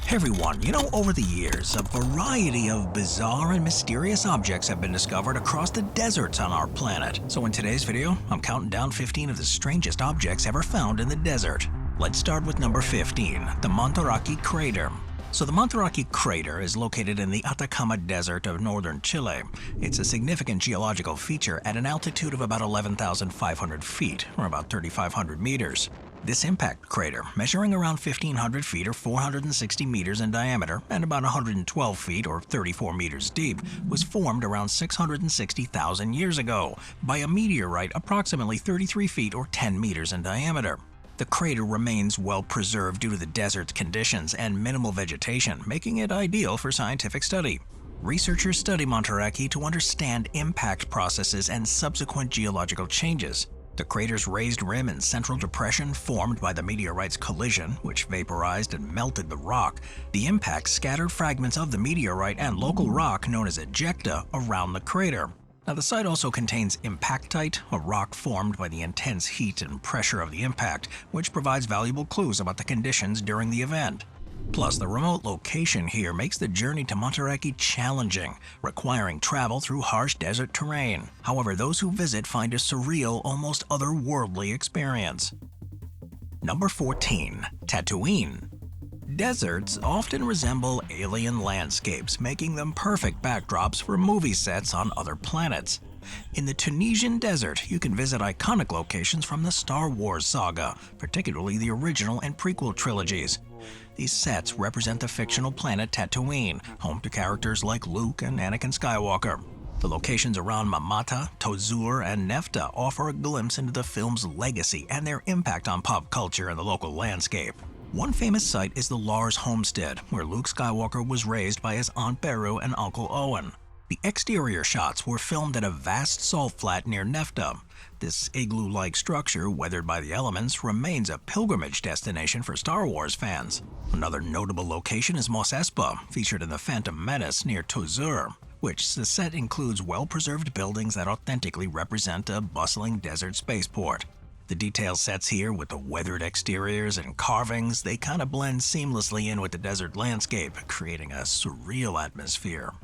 Hey everyone, over the years, a variety of bizarre and mysterious objects have been discovered across the deserts on our planet. So in today's video, I'm counting down 15 of the strangest objects ever found in the desert. Let's start with number 15, the Monchi Crater. So the Monchi Crater is located in the Atacama Desert of northern Chile. It's a significant geological feature at an altitude of about 11,500 feet, or about 3,500 meters. This impact crater, measuring around 1,500 feet or 460 meters in diameter and about 112 feet or 34 meters deep, was formed around 660,000 years ago by a meteorite approximately 33 feet or 10 meters in diameter. The crater remains well preserved due to the desert's conditions and minimal vegetation, making it ideal for scientific study. Researchers study Monchi to understand impact processes and subsequent geological changes. The crater's raised rim and central depression formed by the meteorite's collision, which vaporized and melted the rock. The impact scattered fragments of the meteorite and local rock known as ejecta around the crater. Now, the site also contains impactite, a rock formed by the intense heat and pressure of the impact, which provides valuable clues about the conditions during the event. Plus, the remote location here makes the journey to Monchi challenging, requiring travel through harsh desert terrain. However, those who visit find a surreal, almost otherworldly experience. Number 14. Tatooine. Deserts often resemble alien landscapes, making them perfect backdrops for movie sets on other planets. In the Tunisian desert, you can visit iconic locations from the Star Wars saga, particularly the original and prequel trilogies. These sets represent the fictional planet Tatooine, home to characters like Luke and Anakin Skywalker. The locations around Mamata, Tozur, and Nefta offer a glimpse into the film's legacy and their impact on pop culture and the local landscape. One famous site is the Lars homestead, where Luke Skywalker was raised by his Aunt Beru and Uncle Owen. The exterior shots were filmed at a vast salt flat near Nefta. This igloo-like structure, weathered by the elements, remains a pilgrimage destination for Star Wars fans. Another notable location is Mos Espa, featured in The Phantom Menace near Tozur, which the set includes well-preserved buildings that authentically represent a bustling desert spaceport. The detail sets here with the weathered exteriors and carvings, they kind of blend seamlessly in with the desert landscape, creating a surreal atmosphere.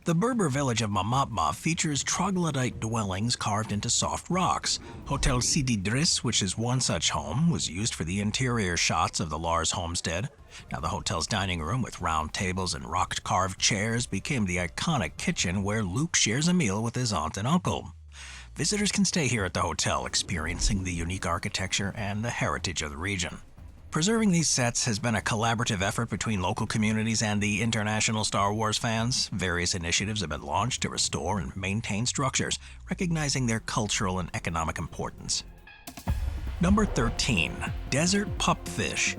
The Berber village of Mamatma features troglodyte dwellings carved into soft rocks. Hotel Sidi Driss, which is one such home, was used for the interior shots of the Lars homestead. Now, the hotel's dining room with round tables and rock-carved chairs became the iconic kitchen where Luke shares a meal with his aunt and uncle. Visitors can stay here at the hotel, experiencing the unique architecture and the heritage of the region. Preserving these sets has been a collaborative effort between local communities and the international Star Wars fans. Various initiatives have been launched to restore and maintain structures, recognizing their cultural and economic importance. Number 13. Desert Pup Fish.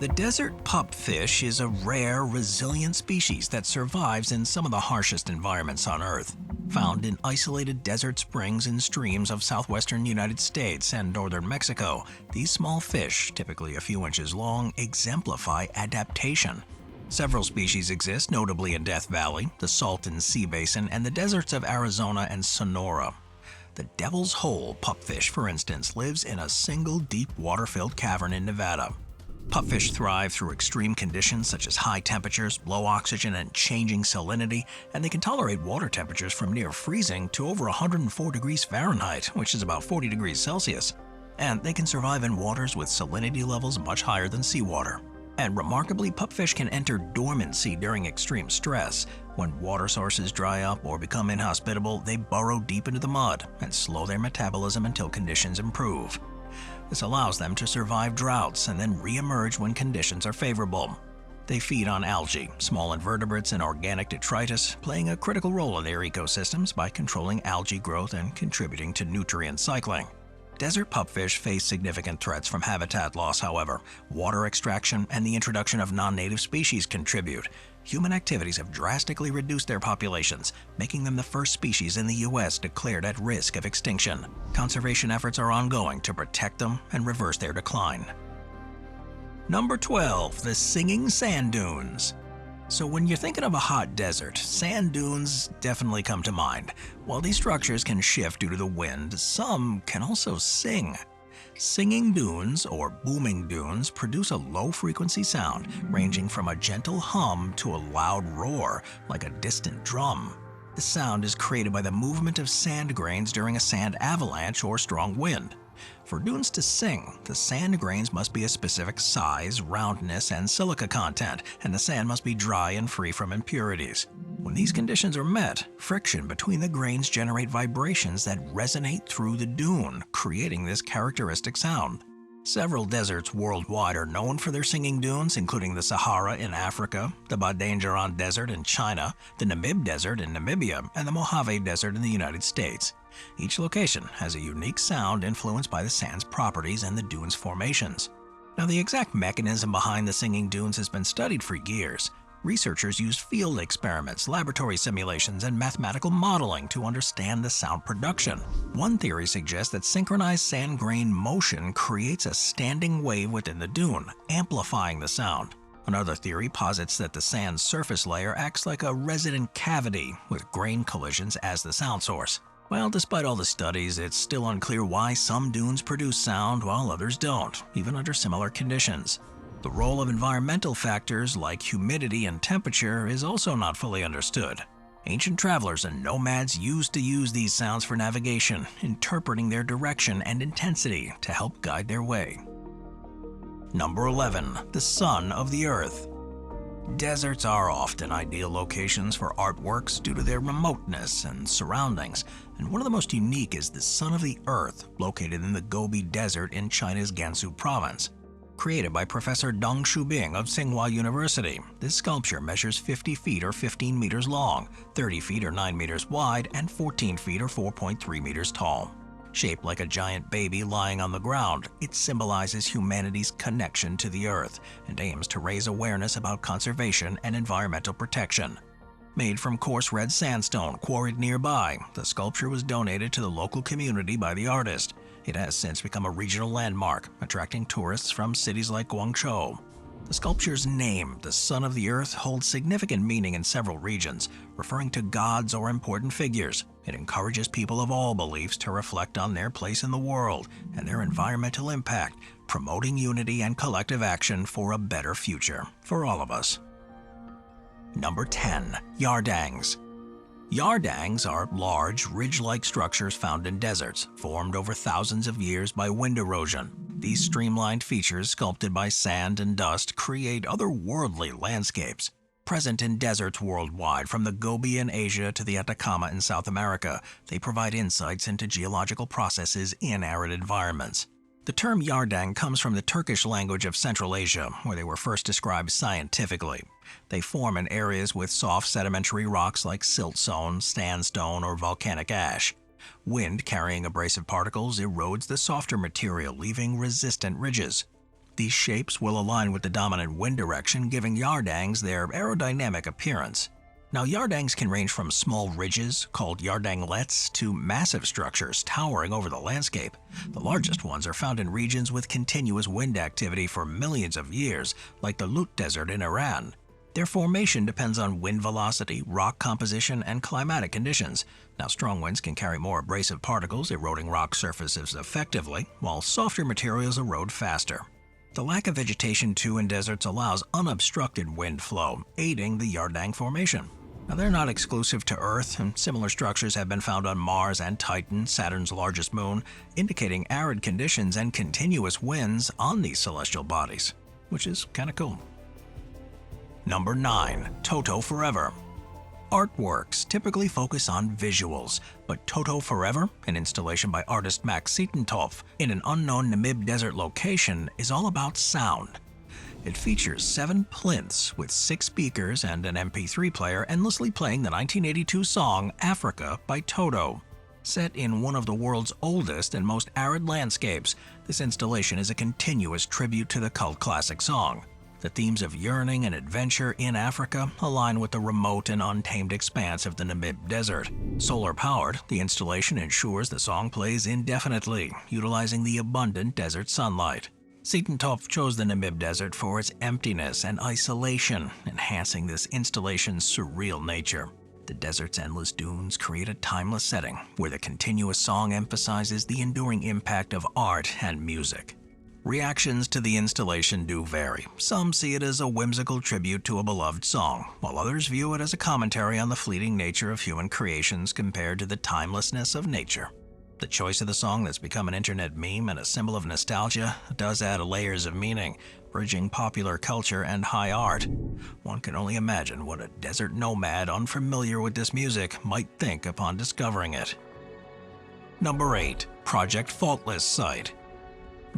The desert pup fish is a rare, resilient species that survives in some of the harshest environments on Earth. Found in isolated desert springs and streams of southwestern United States and northern Mexico, these small fish, typically a few inches long, exemplify adaptation. Several species exist, notably in Death Valley, the Salton Sea Basin, and the deserts of Arizona and Sonora. The Devil's Hole pupfish, for instance, lives in a single deep water-filled cavern in Nevada. Pupfish thrive through extreme conditions such as high temperatures, low oxygen, and changing salinity, and they can tolerate water temperatures from near freezing to over 104 degrees Fahrenheit, which is about 40 degrees Celsius. And they can survive in waters with salinity levels much higher than seawater. And remarkably, pupfish can enter dormancy during extreme stress. When water sources dry up or become inhospitable, they burrow deep into the mud and slow their metabolism until conditions improve. This allows them to survive droughts and then re-emerge when conditions are favorable. They feed on algae, small invertebrates, and organic detritus, playing a critical role in their ecosystems by controlling algae growth and contributing to nutrient cycling. Desert pupfish face significant threats from habitat loss, however. Water extraction and the introduction of non-native species contribute. Human activities have drastically reduced their populations, making them the first species in the U.S. declared at risk of extinction. Conservation efforts are ongoing to protect them and reverse their decline. Number 12. The Singing Sand Dunes. So when you're thinking of a hot desert, sand dunes definitely come to mind. While these structures can shift due to the wind, some can also sing. Singing dunes, or booming dunes, produce a low-frequency sound ranging from a gentle hum to a loud roar, like a distant drum. The sound is created by the movement of sand grains during a sand avalanche or strong wind. For dunes to sing, the sand grains must be a specific size, roundness, and silica content, and the sand must be dry and free from impurities. When these conditions are met, friction between the grains generate vibrations that resonate through the dune, creating this characteristic sound. Several deserts worldwide are known for their singing dunes, including the Sahara in Africa, the Badengeran Desert in China, the Namib Desert in Namibia, and the Mojave Desert in the United States. Each location has a unique sound influenced by the sand's properties and the dune's formations. Now, the exact mechanism behind the singing dunes has been studied for years. Researchers use field experiments, laboratory simulations, and mathematical modeling to understand the sound production. One theory suggests that synchronized sand grain motion creates a standing wave within the dune, amplifying the sound. Another theory posits that the sand's surface layer acts like a resonant cavity, with grain collisions as the sound source. Well, despite all the studies, it's still unclear why some dunes produce sound while others don't, even under similar conditions. The role of environmental factors like humidity and temperature is also not fully understood. Ancient travelers and nomads used to use these sounds for navigation, interpreting their direction and intensity to help guide their way. Number 11. The Sun of the Earth. Deserts are often ideal locations for artworks due to their remoteness and surroundings, and one of the most unique is the Sun of the Earth, located in the Gobi Desert in China's Gansu province. Created by Professor Deng Shubing of Tsinghua University, this sculpture measures 50 feet or 15 meters long, 30 feet or 9 meters wide, and 14 feet or 4.3 meters tall. Shaped like a giant baby lying on the ground, it symbolizes humanity's connection to the Earth and aims to raise awareness about conservation and environmental protection. Made from coarse red sandstone quarried nearby, the sculpture was donated to the local community by the artist. It has since become a regional landmark, attracting tourists from cities like Guangzhou. The sculpture's name, the Sun of the Earth, holds significant meaning in several regions, referring to gods or important figures. It encourages people of all beliefs to reflect on their place in the world and their environmental impact, promoting unity and collective action for a better future for all of us. Number 10. Yardangs. Yardangs are large, ridge-like structures found in deserts, formed over thousands of years by wind erosion. These streamlined features, sculpted by sand and dust, create otherworldly landscapes. Present in deserts worldwide, from the Gobi in Asia to the Atacama in South America, they provide insights into geological processes in arid environments. The term Yardang comes from the Turkish language of Central Asia, where they were first described scientifically. They form in areas with soft sedimentary rocks like siltstone, sandstone, or volcanic ash. Wind carrying abrasive particles erodes the softer material, leaving resistant ridges. These shapes will align with the dominant wind direction, giving yardangs their aerodynamic appearance. Now, yardangs can range from small ridges, called yardanglets, to massive structures towering over the landscape. The largest ones are found in regions with continuous wind activity for millions of years, like the Lut Desert in Iran. Their formation depends on wind velocity, rock composition, and climatic conditions. Now, strong winds can carry more abrasive particles, eroding rock surfaces effectively, while softer materials erode faster. The lack of vegetation, too, in deserts allows unobstructed wind flow, aiding the Yardang formation. Now, they're not exclusive to Earth, and similar structures have been found on Mars and Titan, Saturn's largest moon, indicating arid conditions and continuous winds on these celestial bodies, which is kind of cool. Number 9. Toto Forever. Artworks typically focus on visuals, but Toto Forever, an installation by artist Max Sietentopf in an unknown Namib desert location, is all about sound. It features 7 plinths with 6 speakers and an MP3 player endlessly playing the 1982 song Africa by Toto. Set in one of the world's oldest and most arid landscapes, this installation is a continuous tribute to the cult classic song. The themes of yearning and adventure in Africa align with the remote and untamed expanse of the Namib Desert. Solar-powered, the installation ensures the song plays indefinitely, utilizing the abundant desert sunlight. Sietentopf chose the Namib Desert for its emptiness and isolation, enhancing this installation's surreal nature. The desert's endless dunes create a timeless setting where the continuous song emphasizes the enduring impact of art and music. Reactions to the installation do vary. Some see it as a whimsical tribute to a beloved song, while others view it as a commentary on the fleeting nature of human creations compared to the timelessness of nature. The choice of the song that's become an internet meme and a symbol of nostalgia does add layers of meaning, bridging popular culture and high art. One can only imagine what a desert nomad unfamiliar with this music might think upon discovering it. Number 8. Project Faultless Site.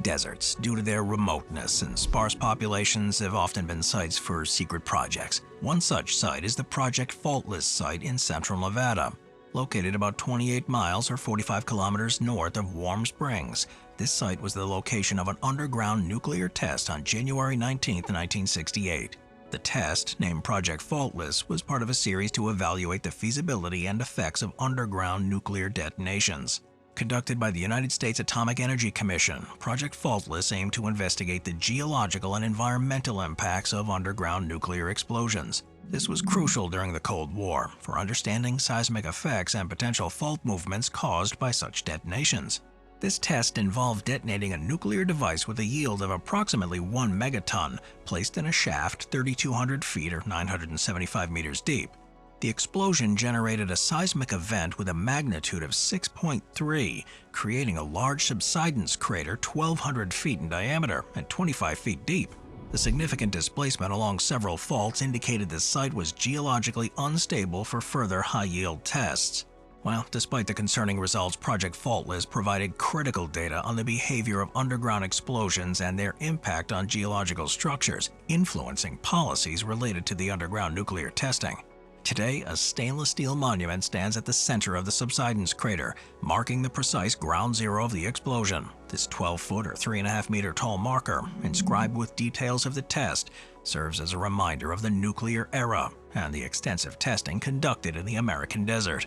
Deserts, due to their remoteness and sparse populations, have often been sites for secret projects. One such site is the Project Faultless site in central Nevada. Located about 28 miles or 45 kilometers north of Warm Springs, this site was the location of an underground nuclear test on January 19, 1968. The test, named Project Faultless, was part of a series to evaluate the feasibility and effects of underground nuclear detonations. Conducted by the United States Atomic Energy Commission, Project Faultless aimed to investigate the geological and environmental impacts of underground nuclear explosions. This was crucial during the Cold War for understanding seismic effects and potential fault movements caused by such detonations. This test involved detonating a nuclear device with a yield of approximately 1 megaton placed in a shaft 3,200 feet or 975 meters deep. The explosion generated a seismic event with a magnitude of 6.3, creating a large subsidence crater 1,200 feet in diameter and 25 feet deep. The significant displacement along several faults indicated the site was geologically unstable for further high-yield tests. Well, despite the concerning results, Project Faultless provided critical data on the behavior of underground explosions and their impact on geological structures, influencing policies related to the underground nuclear testing. Today, a stainless steel monument stands at the center of the subsidence crater, marking the precise ground zero of the explosion. This 12-foot or 3.5-meter tall marker, inscribed with details of the test, serves as a reminder of the nuclear era and the extensive testing conducted in the American desert.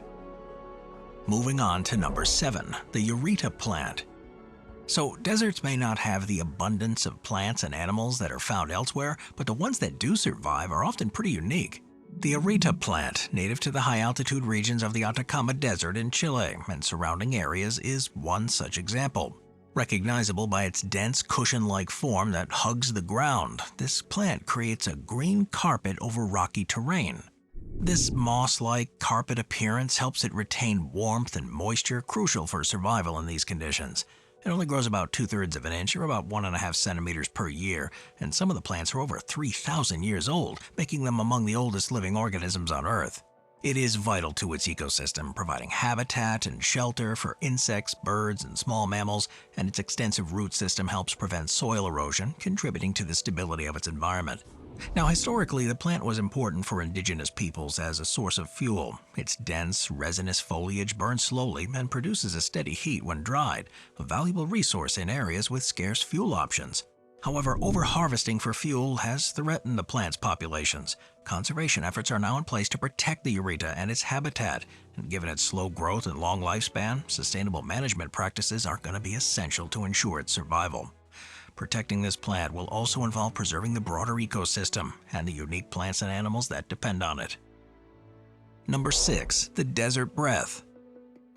Moving on to number 7, the Urita plant. So, deserts may not have the abundance of plants and animals that are found elsewhere, but the ones that do survive are often pretty unique. The Urita plant, native to the high-altitude regions of the Atacama Desert in Chile and surrounding areas, is one such example. Recognizable by its dense, cushion-like form that hugs the ground, this plant creates a green carpet over rocky terrain. This moss-like carpet appearance helps it retain warmth and moisture crucial for survival in these conditions. It only grows about 2/3 of an inch or about 1.5 centimeters per year, and some of the plants are over 3,000 years old, making them among the oldest living organisms on Earth. It is vital to its ecosystem, providing habitat and shelter for insects, birds, and small mammals, and its extensive root system helps prevent soil erosion, contributing to the stability of its environment. Now, historically, the plant was important for indigenous peoples as a source of fuel. Its dense, resinous foliage burns slowly and produces a steady heat when dried, a valuable resource in areas with scarce fuel options. However, over-harvesting for fuel has threatened the plant's populations. Conservation efforts are now in place to protect the Urita and its habitat, and given its slow growth and long lifespan, sustainable management practices are going to be essential to ensure its survival. Protecting this plant will also involve preserving the broader ecosystem and the unique plants and animals that depend on it. Number 6, the Desert Breath.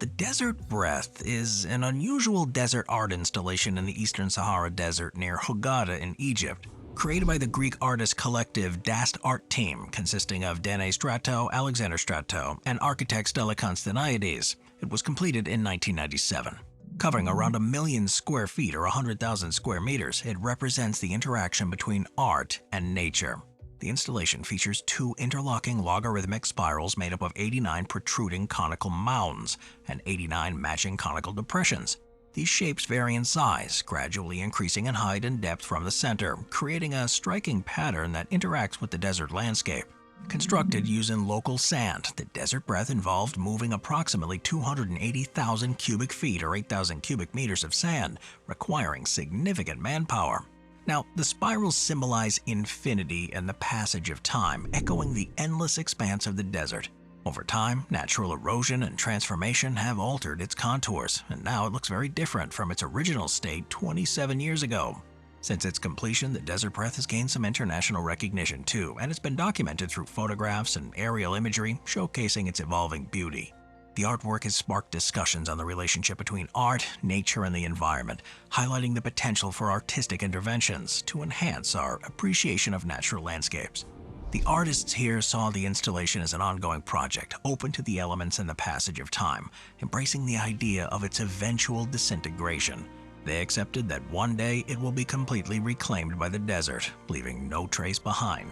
The Desert Breath is an unusual desert art installation in the Eastern Sahara Desert near Hada in Egypt. Created by the Greek artist collective Dast Art Team, consisting of Dene Strato, Alexander Strato, and architect Stella Constantinides, it was completed in 1997. Covering around 1 million square feet or 100,000 square meters, it represents the interaction between art and nature. The installation features 2 interlocking logarithmic spirals made up of 89 protruding conical mounds and 89 matching conical depressions. These shapes vary in size, gradually increasing in height and depth from the center, creating a striking pattern that interacts with the desert landscape. Constructed using local sand, the Desert Breath involved moving approximately 280,000 cubic feet or 8,000 cubic meters of sand, requiring significant manpower. Now, the spirals symbolize infinity and the passage of time, echoing the endless expanse of the desert. Over time, natural erosion and transformation have altered its contours, and now it looks very different from its original state 27 years ago. Since its completion, the Desert Breath has gained some international recognition too, and it's been documented through photographs and aerial imagery showcasing its evolving beauty. The artwork has sparked discussions on the relationship between art, nature, and the environment, highlighting the potential for artistic interventions to enhance our appreciation of natural landscapes. The artists here saw the installation as an ongoing project, open to the elements and the passage of time, embracing the idea of its eventual disintegration. They accepted that one day it will be completely reclaimed by the desert, leaving no trace behind.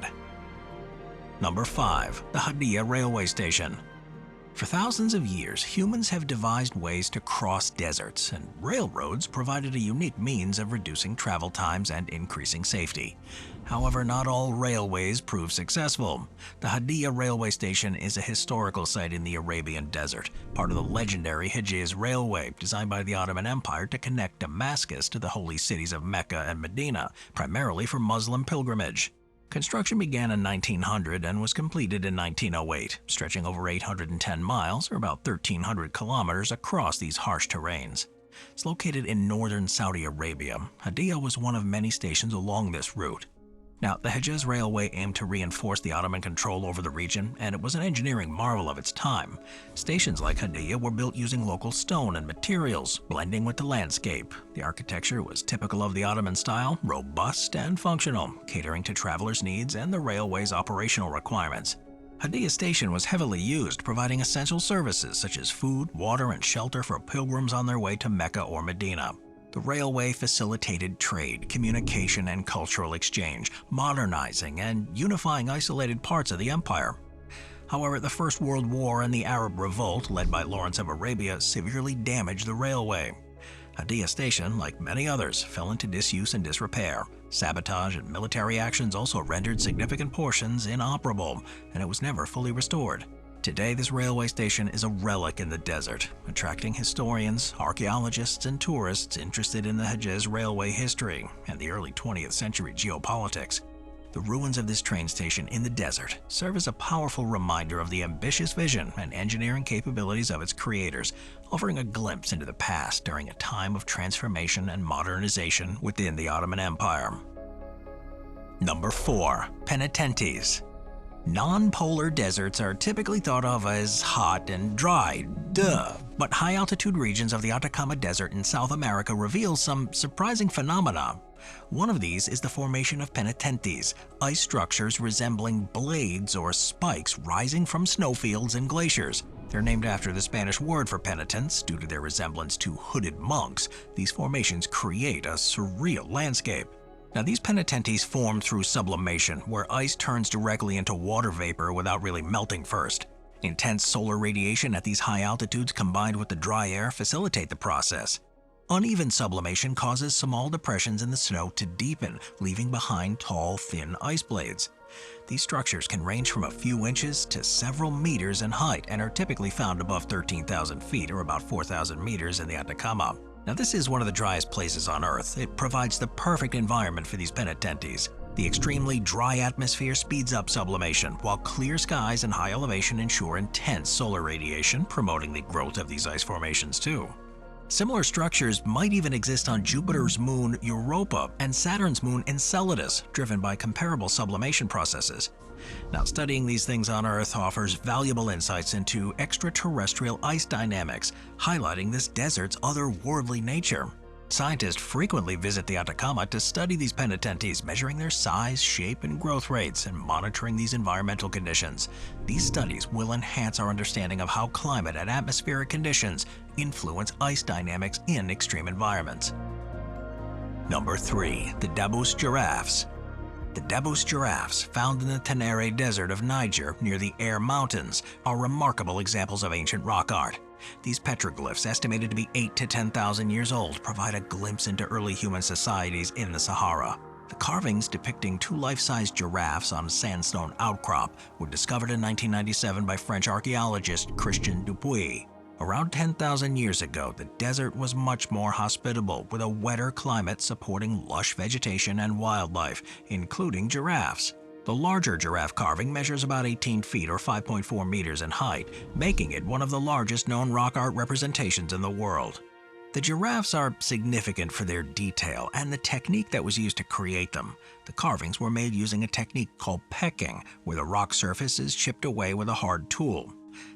Number 5. The Hada Railway Station. For thousands of years, humans have devised ways to cross deserts, and railroads provided a unique means of reducing travel times and increasing safety. However, not all railways prove successful. The Hada Railway Station is a historical site in the Arabian Desert, part of the legendary Hejaz Railway, designed by the Ottoman Empire to connect Damascus to the holy cities of Mecca and Medina, primarily for Muslim pilgrimage. Construction began in 1900 and was completed in 1908, stretching over 810 miles, or about 1,300 kilometers, across these harsh terrains. It's located in northern Saudi Arabia. Hada was one of many stations along this route. Now, the Hejaz Railway aimed to reinforce the Ottoman control over the region, and it was an engineering marvel of its time. Stations like Hada were built using local stone and materials, blending with the landscape. The architecture was typical of the Ottoman style, robust and functional, catering to travelers' needs and the railway's operational requirements. Hada Station was heavily used, providing essential services such as food, water, and shelter for pilgrims on their way to Mecca or Medina. The railway facilitated trade, communication, and cultural exchange, modernizing and unifying isolated parts of the empire. However, the First World War and the Arab Revolt, led by Lawrence of Arabia, severely damaged the railway. Hada Station, like many others, fell into disuse and disrepair. Sabotage and military actions also rendered significant portions inoperable, and it was never fully restored. Today, this railway station is a relic in the desert, attracting historians, archaeologists, and tourists interested in the Hejaz Railway history and the early 20th century geopolitics. The ruins of this train station in the desert serve as a powerful reminder of the ambitious vision and engineering capabilities of its creators, offering a glimpse into the past during a time of transformation and modernization within the Ottoman Empire. Number 4. Penitentes. Non-polar deserts are typically thought of as hot and dry, but high-altitude regions of the Atacama Desert in South America reveal some surprising phenomena. One of these is the formation of penitentes, ice structures resembling blades or spikes rising from snowfields and glaciers. They're named after the Spanish word for penitents due to their resemblance to hooded monks. These formations create a surreal landscape. Now, these penitentes form through sublimation, where ice turns directly into water vapor without really melting first. Intense solar radiation at these high altitudes combined with the dry air facilitate the process. Uneven sublimation causes small depressions in the snow to deepen, leaving behind tall, thin ice blades. These structures can range from a few inches to several meters in height and are typically found above 13,000 feet or about 4,000 meters in the Atacama. Now, this is one of the driest places on Earth. It provides the perfect environment for these penitentes. The extremely dry atmosphere speeds up sublimation, while clear skies and high elevation ensure intense solar radiation, promoting the growth of these ice formations too. Similar structures might even exist on Jupiter's moon Europa and Saturn's moon Enceladus, driven by comparable sublimation processes. Now, studying these things on Earth offers valuable insights into extraterrestrial ice dynamics, highlighting this desert's otherworldly nature. Scientists frequently visit the Atacama to study these penitentes, measuring their size, shape, and growth rates, and monitoring these environmental conditions. These studies will enhance our understanding of how climate and atmospheric conditions influence ice dynamics in extreme environments. Number 3. The Dabous Giraffes. The Dabous giraffes, found in the Tenere Desert of Niger near the Air Mountains, are remarkable examples of ancient rock art. These petroglyphs, estimated to be 8,000 to 10,000 years old, provide a glimpse into early human societies in the Sahara. The carvings depicting two life-size giraffes on a sandstone outcrop were discovered in 1997 by French archaeologist Christian Dupuy. Around 10,000 years ago, the desert was much more hospitable, with a wetter climate supporting lush vegetation and wildlife, including giraffes. The larger giraffe carving measures about 18 feet or 5.4 meters in height, making it one of the largest known rock art representations in the world. The giraffes are significant for their detail and the technique that was used to create them. The carvings were made using a technique called pecking, where the rock surface is chipped away with a hard tool.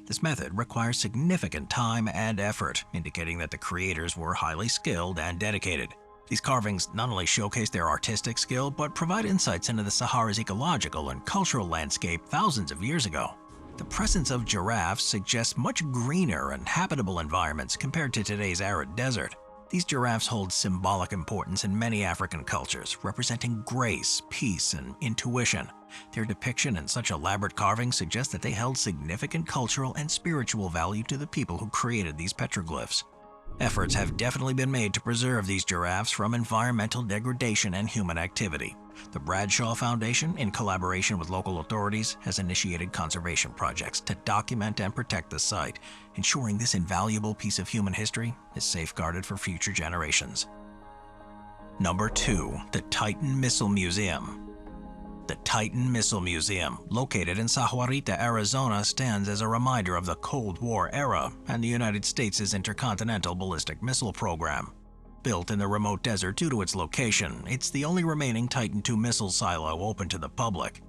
This method requires significant time and effort, indicating that the creators were highly skilled and dedicated. These carvings not only showcase their artistic skill, but provide insights into the Sahara's ecological and cultural landscape thousands of years ago. The presence of giraffes suggests much greener and habitable environments compared to today's arid desert. These giraffes hold symbolic importance in many African cultures, representing grace, peace, and intuition. Their depiction in such elaborate carvings suggests that they held significant cultural and spiritual value to the people who created these petroglyphs. Efforts have definitely been made to preserve these giraffes from environmental degradation and human activity. The Bradshaw Foundation, in collaboration with local authorities, has initiated conservation projects to document and protect the site, ensuring this invaluable piece of human history is safeguarded for future generations. Number 2. The Titan Missile Museum. The Titan Missile Museum, located in Urita, Arizona, stands as a reminder of the Cold War era and the United States' intercontinental ballistic missile program. Built in the remote desert due to its location, it's the only remaining Titan II missile silo open to the public.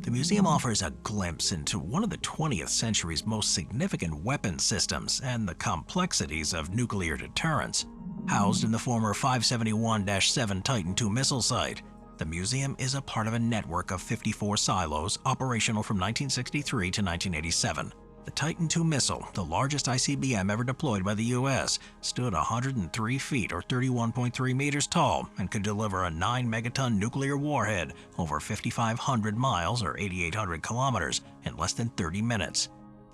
The museum offers a glimpse into one of the 20th century's most significant weapon systems and the complexities of nuclear deterrence. Housed in the former 571-7 Titan II missile site, the museum is a part of a network of 54 silos operational from 1963 to 1987. The Titan II missile, the largest ICBM ever deployed by the U.S., stood 103 feet or 31.3 meters tall and could deliver a 9-megaton nuclear warhead over 5,500 miles or 8,800 kilometers in less than 30 minutes.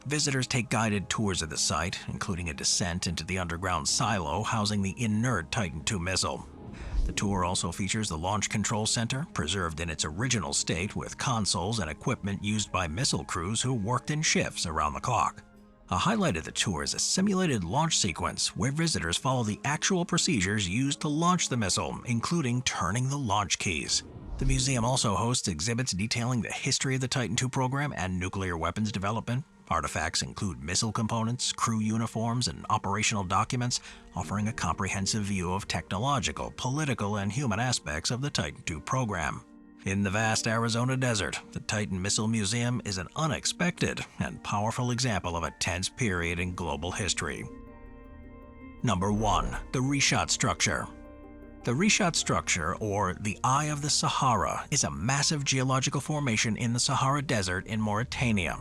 Visitors take guided tours of the site, including a descent into the underground silo housing the inert Titan II missile. The tour also features the Launch Control Center, preserved in its original state with consoles and equipment used by missile crews who worked in shifts around the clock. A highlight of the tour is a simulated launch sequence where visitors follow the actual procedures used to launch the missile, including turning the launch keys. The museum also hosts exhibits detailing the history of the Titan II program and nuclear weapons development. Artifacts include missile components, crew uniforms, and operational documents, offering a comprehensive view of technological, political, and human aspects of the Titan II program. In the vast Arizona desert, the Titan Missile Museum is an unexpected and powerful example of a tense period in global history. Number 1. The Reshot Structure. The Reshot Structure, or the Eye of the Sahara, is a massive geological formation in the Sahara Desert in Mauritania.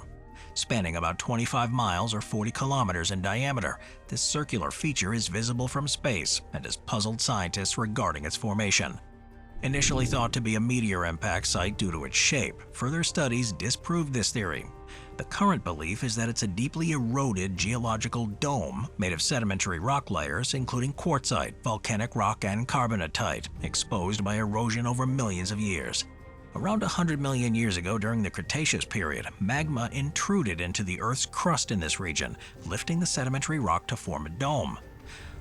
Spanning about 25 miles or 40 kilometers in diameter, this circular feature is visible from space and has puzzled scientists regarding its formation. Initially thought to be a meteor impact site due to its shape, further studies disproved this theory. The current belief is that it's a deeply eroded geological dome made of sedimentary rock layers, including quartzite, volcanic rock, and carbonatite, exposed by erosion over millions of years. Around 100 million years ago during the Cretaceous period, magma intruded into the Earth's crust in this region, lifting the sedimentary rock to form a dome.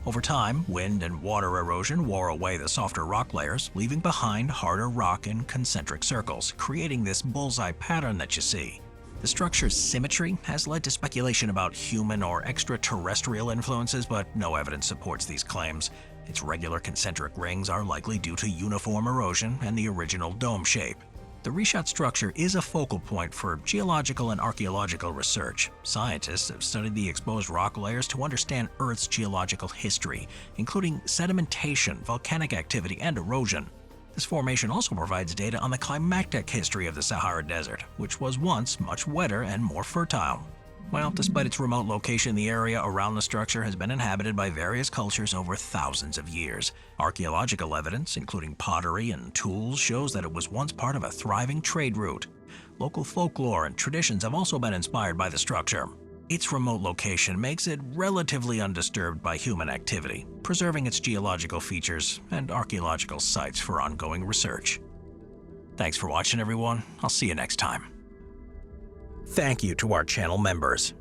Over time, wind and water erosion wore away the softer rock layers, leaving behind harder rock in concentric circles, creating this bullseye pattern that you see. The structure's symmetry has led to speculation about human or extraterrestrial influences, but no evidence supports these claims. Its regular concentric rings are likely due to uniform erosion and the original dome shape. The Reshot Structure is a focal point for geological and archaeological research. Scientists have studied the exposed rock layers to understand Earth's geological history, including sedimentation, volcanic activity, and erosion. This formation also provides data on the climatic history of the Sahara Desert, which was once much wetter and more fertile. Well, despite its remote location, the area around the structure has been inhabited by various cultures over thousands of years. Archaeological evidence, including pottery and tools, shows that it was once part of a thriving trade route. Local folklore and traditions have also been inspired by the structure. Its remote location makes it relatively undisturbed by human activity, preserving its geological features and archaeological sites for ongoing research. Thanks for watching, everyone. I'll see you next time. Thank you to our channel members.